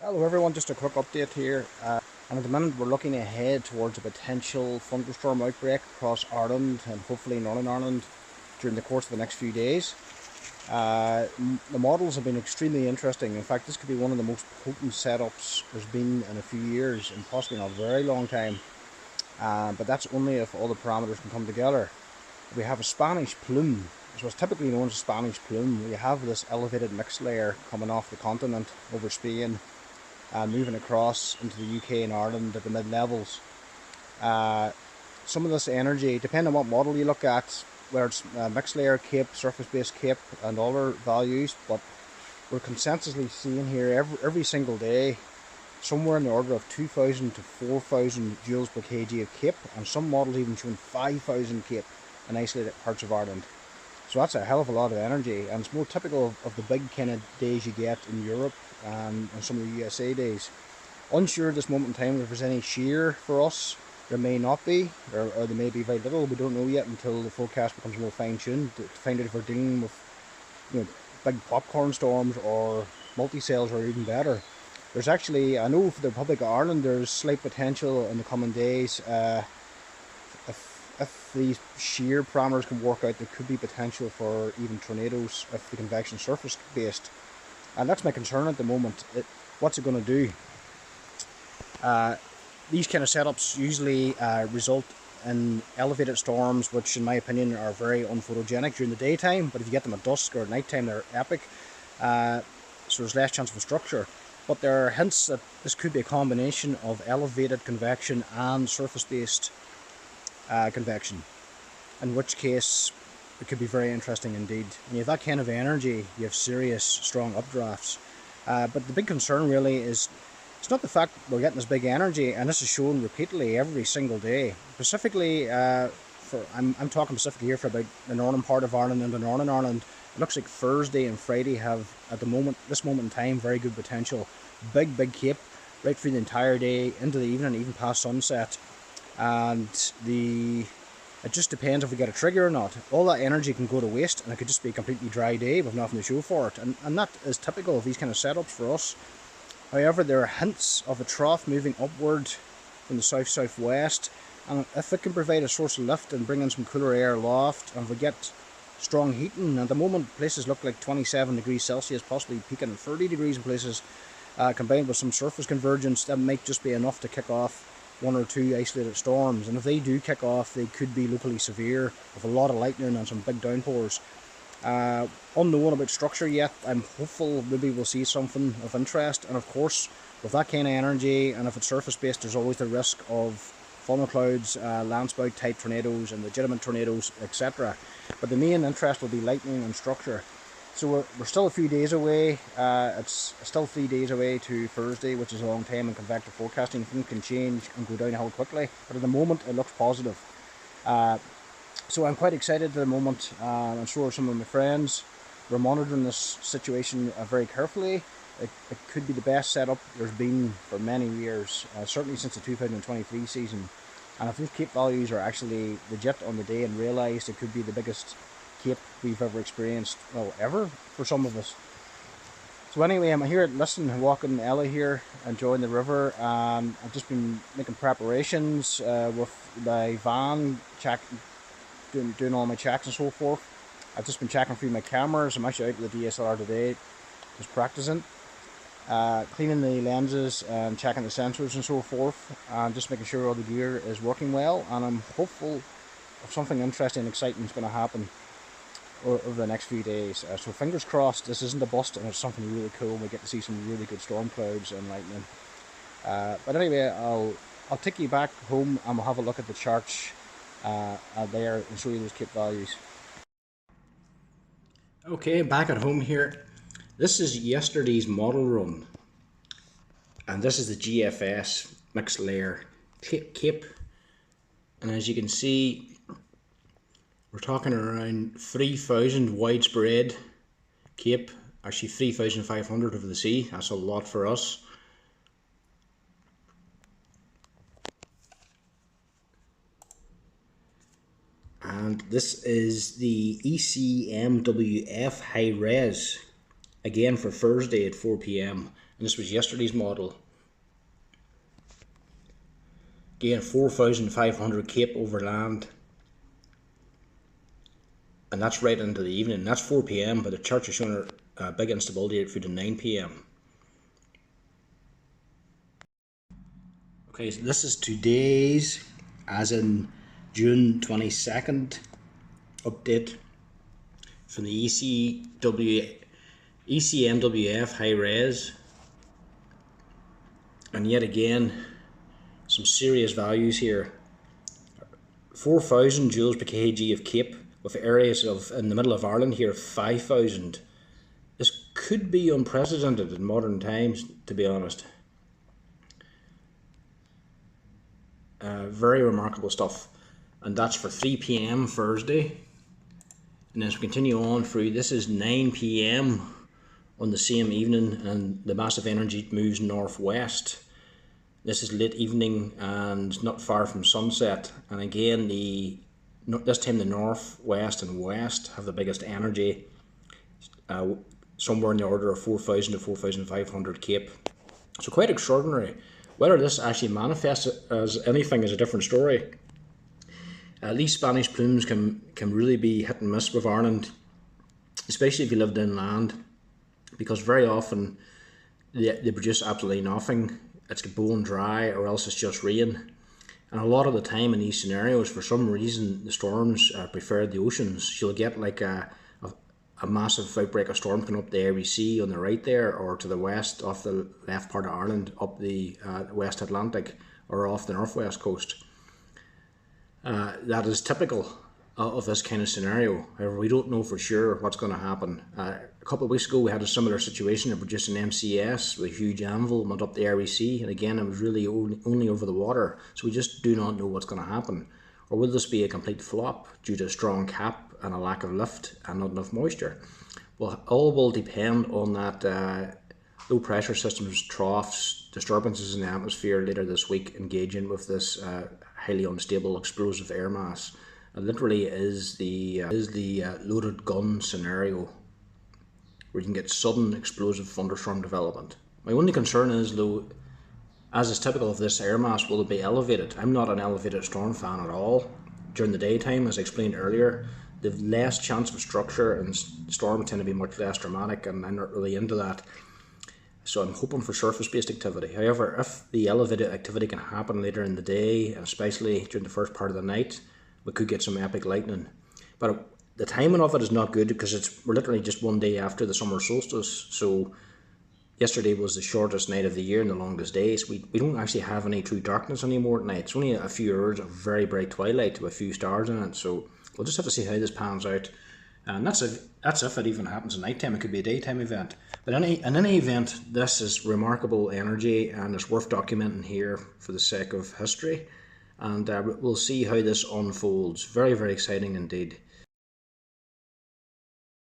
Hello everyone, just a quick update here. And at the minute we're looking ahead towards a potential thunderstorm outbreak across Ireland and hopefully Northern Ireland during the course of the next few days. The models have been extremely interesting. In fact, this could be one of the most potent setups there's been in a few years and possibly not a very long time. But that's only if all the parameters can come together. We have a Spanish plume. So what's typically known as a Spanish plume. We have this elevated mix layer coming off the continent over Spain, moving across into the UK and Ireland at the mid-levels. Some of this energy, depending on what model you look at, whether it's mixed layer cape, surface-based cape and other values, but we're consensusly seeing here every single day somewhere in the order of 2,000 to 4,000 joules per kg of cape, and some models even showing 5,000 cape in isolated parts of Ireland. So that's a hell of a lot of energy, and it's more typical of the big kind of days you get in Europe and some of the USA days. Unsure at this moment in time if there's any shear for us. There may not be, or there may be very little. We don't know yet until the forecast becomes more fine-tuned to find out if we're dealing with big popcorn storms or multi-cells, or even better. There's actually, I know for the Republic of Ireland, there's slight potential in the coming days. If these shear parameters can work out, there could be potential for even tornadoes if the convection surface based. And that's my concern at the moment. What's it going to do? These kind of setups usually result in elevated storms, which in my opinion are very unphotogenic during the daytime, but if you get them at dusk or at night time, they're epic. So there's less chance of a structure. But there are hints that this could be a combination of elevated convection and surface-based convection, in which case it could be very interesting indeed. When you have that kind of energy, you have serious, strong updrafts. But the big concern really is, it's not the fact we're getting this big energy, and this is shown repeatedly every single day. Specifically, I'm talking specifically here for about the northern part of Ireland and the Northern Ireland. It looks like Thursday and Friday have, at this moment in time, very good potential. Big cape right through the entire day, into the evening, even past sunset. And it just depends if we get a trigger or not. All that energy can go to waste, and it could just be a completely dry day with nothing to show for it. And that is typical of these kind of setups for us. However, there are hints of a trough moving upward from the south-southwest, and if it can provide a source of lift and bring in some cooler air aloft, and if we get strong heating, at the moment places look like 27 degrees Celsius, possibly peaking at 30 degrees in places, combined with some surface convergence, that might just be enough to kick off one or two isolated storms. And if they do kick off, they could be locally severe with a lot of lightning and some big downpours. Unknown about structure yet. I'm hopeful maybe we'll see something of interest, and of course with that kind of energy, and if it's surface based, there's always the risk of funnel clouds, landspout type tornadoes and legitimate tornadoes, etc. But the main interest will be lightning and structure. So we're still a few days away. It's still 3 days away to Thursday, which is a long time in convective forecasting. Things can change and go downhill quickly, but at the moment it looks positive. So I'm quite excited at the moment. I'm sure some of my friends, we're monitoring this situation very carefully. It could be the best setup there's been for many years, certainly since the 2023 season. And if these cape values are actually legit on the day and realised, it could be the biggest cape we've ever experienced, well, ever for some of us. So anyway, I'm here at Liston, walking Ella here, enjoying the river. I've just been making preparations with my van, doing all my checks and so forth. I've just been checking through my cameras. I'm actually out with the DSLR today, just practicing, cleaning the lenses and checking the sensors and so forth, and just making sure all the gear is working well. And I'm hopeful of something interesting and exciting is going to happen over the next few days. So fingers crossed this isn't a bust and it's something really cool and we get to see some really good storm clouds and lightning. But anyway, I'll take you back home and we'll have a look at the charts there and show you those cape values. Okay, back at home here. This is yesterday's model run, and this is the GFS mixed layer cape, and as you can see, we're talking around 3,000 widespread cape, actually 3,500 over the sea. That's a lot for us. And this is the ECMWF high res again for Thursday at 4 p.m. and this was yesterday's model. Again, 4,500 Cape over land, and that's right into the evening. That's 4 p.m. but the chart is showing a big instability through to 9 p.m. Okay, so this is today's, as in June 22nd, update from the ECMWF high res, and yet again some serious values here. 4,000 joules per kg of Cape, with areas of in the middle of Ireland here 5,000. This could be unprecedented in modern times, to be honest. Very remarkable stuff, and that's for 3 p.m. Thursday. And as we continue on through, this is 9 p.m. on the same evening, and the massive energy moves northwest. This is late evening and not far from sunset, and again this time the north, west and west have the biggest energy, somewhere in the order of 4,000 to 4,500 Cape. So quite extraordinary. Whether this actually manifests as anything is a different story. These Spanish plumes can really be hit and miss with Ireland, especially if you lived inland, because very often they produce absolutely nothing. It's bone dry, or else it's just rain. And a lot of the time in these scenarios, for some reason, the storms prefer the oceans. You'll get like a massive outbreak of storm coming up the Irish Sea on the right there, or to the west off the left part of Ireland, up the West Atlantic, or off the northwest coast. That is typical of this kind of scenario. However, we don't know for sure what's going to happen. A couple of weeks ago we had a similar situation. It produced an MCS with a huge anvil, went up the Irish Sea, and again it was really only over the water, so we just do not know what's going to happen. Or will this be a complete flop due to a strong cap and a lack of lift and not enough moisture? Well, all will depend on that low pressure systems, troughs, disturbances in the atmosphere later this week engaging with this highly unstable explosive air mass. It literally is the loaded gun scenario where you can get sudden explosive thunderstorm development. My only concern is, though, as is typical of this air mass, will it be elevated? I'm not an elevated storm fan at all. During the daytime, as I explained earlier, the less chance of structure and storms tend to be much less dramatic, and I'm not really into that. So I'm hoping for surface-based activity. However, if the elevated activity can happen later in the day, and especially during the first part of the night, we could get some epic lightning. But the timing of it is not good, because we're literally just one day after the summer solstice. So yesterday was the shortest night of the year and the longest days. We don't actually have any true darkness anymore at night. It's only a few hours of very bright twilight with a few stars in it. So we'll just have to see how this pans out. And that's if it even happens at night time. It could be a daytime event. But in any event, this is remarkable energy, and it's worth documenting here for the sake of history. And we'll see how this unfolds. Very, very exciting indeed.